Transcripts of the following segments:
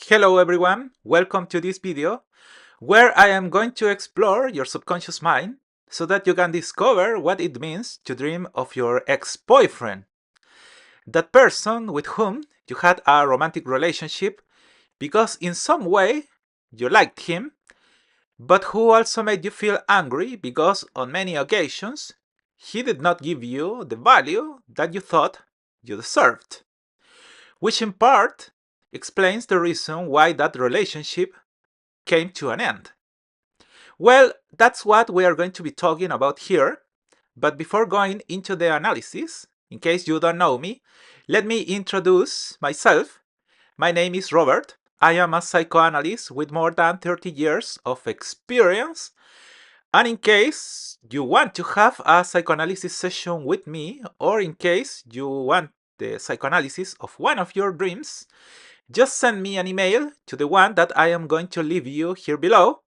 Hello everyone, welcome to this video where I am going to explore your subconscious mind so that you can discover what it means to dream of your ex-boyfriend. That person with whom you had a romantic relationship because in some way you liked him, but who also made you feel angry because on many occasions he did not give you the value that you thought you deserved, which in part explains the reason why that relationship came to an end. Well, that's what we are going to be talking about here, but before going into the analysis, in case you don't know me, let me introduce myself. My name is Robert. I am a psychoanalyst with more than 30 years of experience, and in case you want to have a psychoanalysis session with me, or in case you want the psychoanalysis of one of your dreams, just send me an email to the one that I am going to leave you here below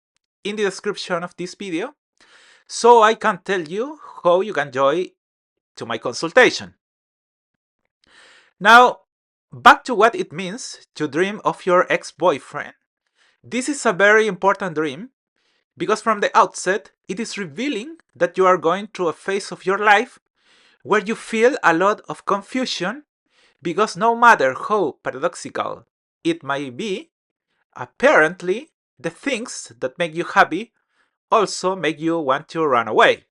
in the description of this video so I can tell you how you can join to my consultation. Now, back to what it means to dream of your ex-boyfriend. This is a very important dream because from the outset it is revealing that you are going through a phase of your life where you feel a lot of confusion because no matter how paradoxical it may be, apparently the things that make you happy also make you want to run away.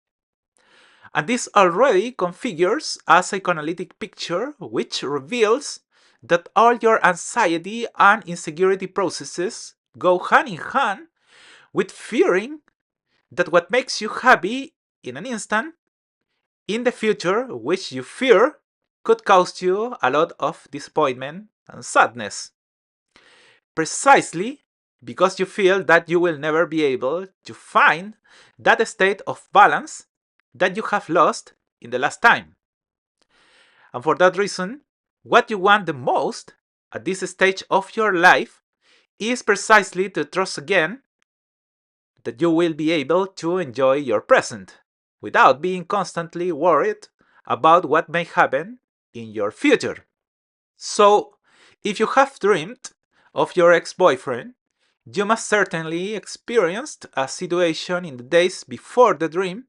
And this already configures a psychoanalytic picture which reveals that all your anxiety and insecurity processes go hand in hand with fearing that what makes you happy in an instant, in the future, which you fear, could cause you a lot of disappointment and sadness. Precisely because you feel that you will never be able to find that state of balance that you have lost in the last time. And for that reason, what you want the most at this stage of your life is precisely to trust again that you will be able to enjoy your present without being constantly worried about what may happen in your future. So, if you have dreamed of your ex-boyfriend, you must certainly experienced a situation in the days before the dream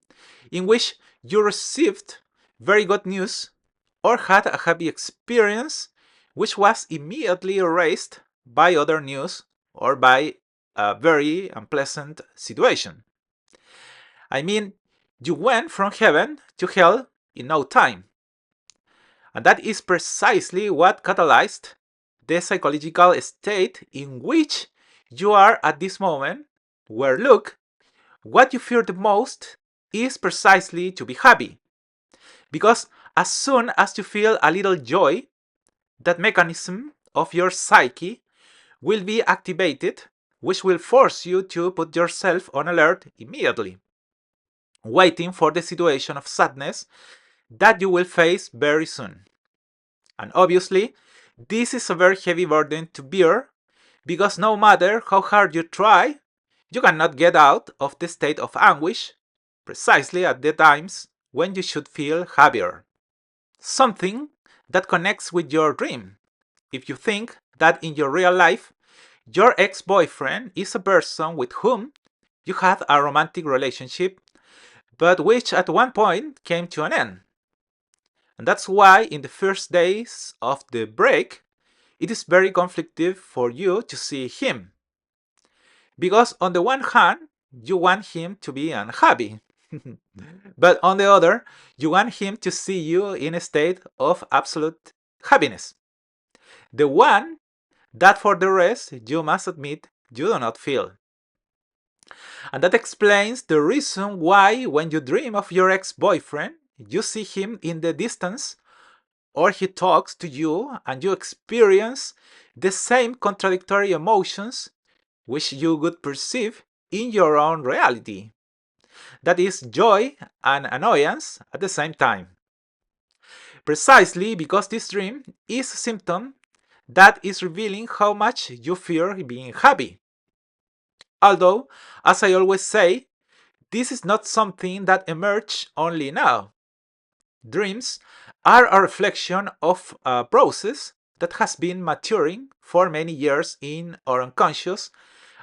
in which you received very good news or had a happy experience which was immediately erased by other news or by a very unpleasant situation. I mean, you went from heaven to hell in no time. And that is precisely what catalyzed the psychological state in which you are at this moment, where look, what you fear the most is precisely to be happy. Because as soon as you feel a little joy, that mechanism of your psyche will be activated, which will force you to put yourself on alert immediately, waiting for the situation of sadness that you will face very soon. And obviously, this is a very heavy burden to bear because no matter how hard you try, you cannot get out of the state of anguish precisely at the times when you should feel happier. Something that connects with your dream. If you think that in your real life, your ex-boyfriend is a person with whom you had a romantic relationship, but which at one point came to an end. And that's why in the first days of the break, it is very conflictive for you to see him. Because on the one hand, you want him to be unhappy. But on the other, you want him to see you in a state of absolute happiness. The one that for the rest, you must admit, you do not feel. And that explains the reason why when you dream of your ex-boyfriend, you see him in the distance or he talks to you and you experience the same contradictory emotions which you would perceive in your own reality. That is joy and annoyance at the same time. Precisely because this dream is a symptom that is revealing how much you fear being happy. Although, as I always say, this is not something that emerged only now. Dreams are a reflection of a process that has been maturing for many years in our unconscious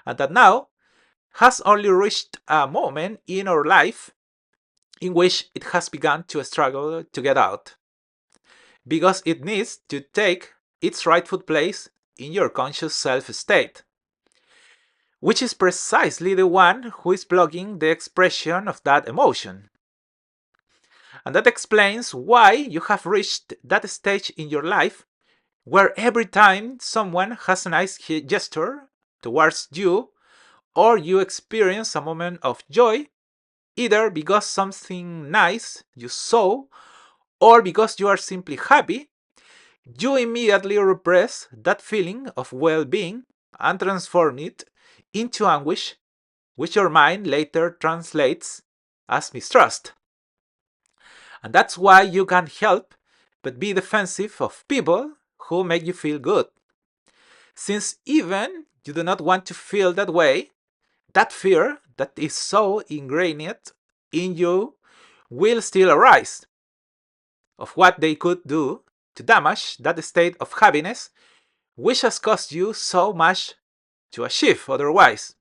and that now has only reached a moment in our life in which it has begun to struggle to get out, because it needs to take its rightful place in your conscious self state, which is precisely the one who is blocking the expression of that emotion. And that explains why you have reached that stage in your life where every time someone has a nice gesture towards you, or you experience a moment of joy, either because something nice you saw or because you are simply happy, you immediately repress that feeling of well-being and transform it into anguish, which your mind later translates as mistrust. And that's why you can't help but be defensive of people who make you feel good. Since even you do not want to feel that way, that fear that is so ingrained in you will still arise of what they could do to damage that state of happiness which has cost you so much to achieve otherwise.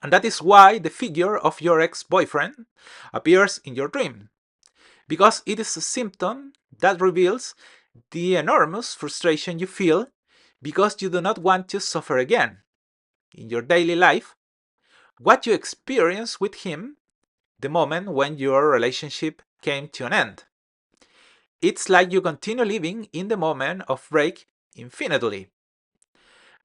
And that is why the figure of your ex-boyfriend appears in your dream, because it is a symptom that reveals the enormous frustration you feel because you do not want to suffer again in your daily life what you experienced with him the moment when your relationship came to an end. It's like you continue living in the moment of break infinitely.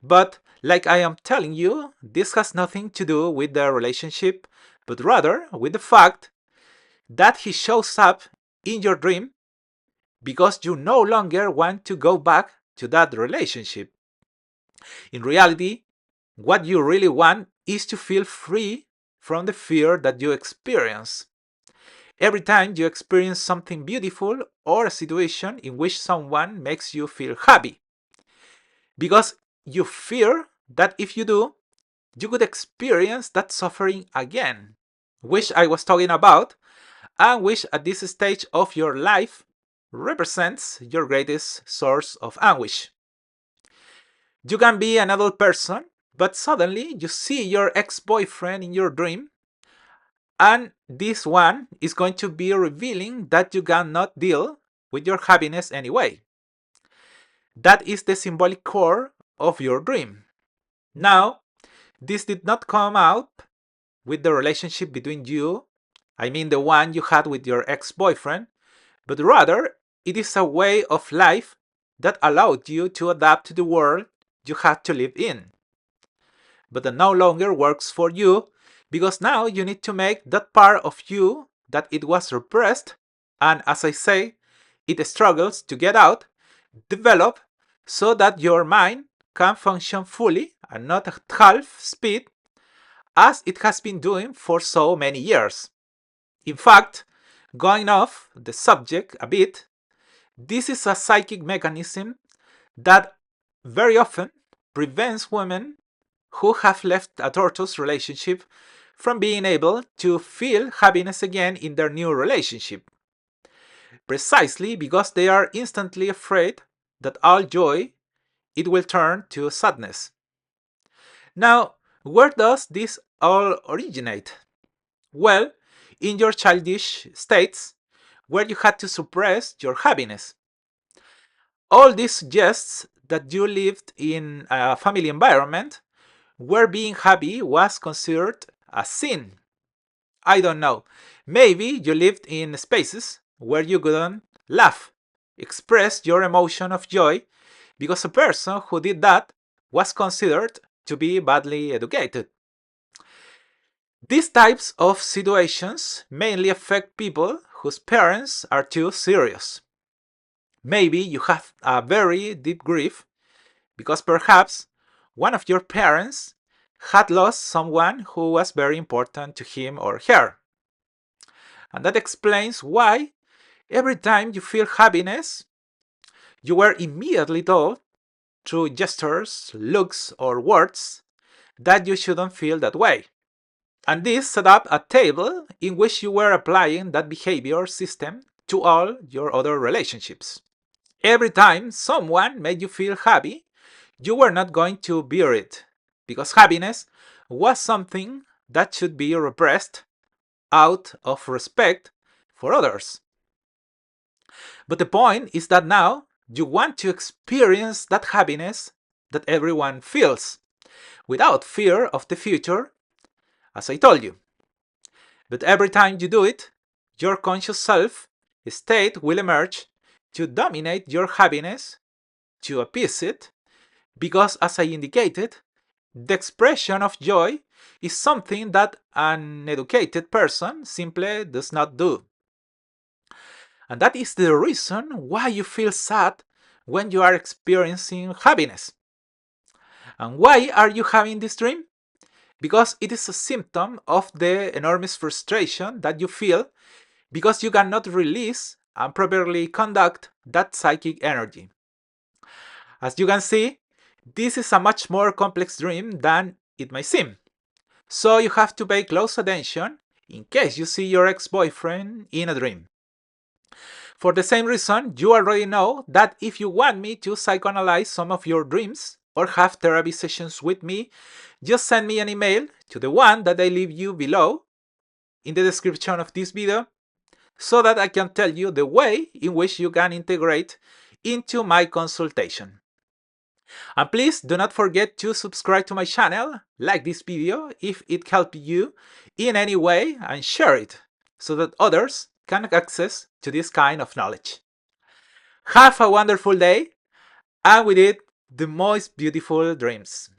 But like I am telling you, this has nothing to do with the relationship, but rather with the fact that he shows up in your dream because you no longer want to go back to that relationship. In reality, what you really want is to feel free from the fear that you experience. Every time you experience something beautiful or a situation in which someone makes you feel happy, because you fear that if you do, you could experience that suffering again, which I was talking about, and which at this stage of your life represents your greatest source of anguish. You can be an adult person, but suddenly you see your ex-boyfriend in your dream, and this one is going to be revealing that you cannot deal with your happiness anyway. That is the symbolic core of your dream. Now, this did not come out with the relationship between you, I mean the one you had with your ex-boyfriend, but rather it is a way of life that allowed you to adapt to the world you had to live in. But it no longer works for you because now you need to make that part of you that it was repressed, and as I say, it struggles to get out, develop so that your mind can function fully and not at half speed as it has been doing for so many years. In fact, going off the subject a bit, this is a psychic mechanism that very often prevents women who have left a tortuous relationship from being able to feel happiness again in their new relationship. Precisely because they are instantly afraid that all joy it will turn to sadness. Now, where does this all originate? Well, in your childish states where you had to suppress your happiness. All this suggests that you lived in a family environment where being happy was considered a sin. I don't know. Maybe you lived in spaces where you couldn't laugh, express your emotion of joy, because a person who did that was considered to be badly educated. These types of situations mainly affect people whose parents are too serious. Maybe you have a very deep grief because perhaps one of your parents had lost someone who was very important to him or her. And that explains why every time you feel happiness, you were immediately told through gestures, looks, or words that you shouldn't feel that way. And this set up a table in which you were applying that behavior system to all your other relationships. Every time someone made you feel happy, you were not going to bear it, because happiness was something that should be repressed out of respect for others. But the point is that now you want to experience that happiness that everyone feels, without fear of the future, as I told you. But every time you do it, your conscious self state will emerge to dominate your happiness, to appease it, because as I indicated, the expression of joy is something that an educated person simply does not do. And that is the reason why you feel sad when you are experiencing happiness. And why are you having this dream? Because it is a symptom of the enormous frustration that you feel because you cannot release and properly conduct that psychic energy. As you can see, this is a much more complex dream than it may seem. So you have to pay close attention in case you see your ex-boyfriend in a dream. For the same reason, you already know that if you want me to psychoanalyze some of your dreams or have therapy sessions with me, just send me an email to the one that I leave you below in the description of this video, so that I can tell you the way in which you can integrate into my consultation. And please do not forget to subscribe to my channel, like this video if it helped you in any way, and share it so that others can have access to this kind of knowledge. Have a wonderful day, and with it, the most beautiful dreams.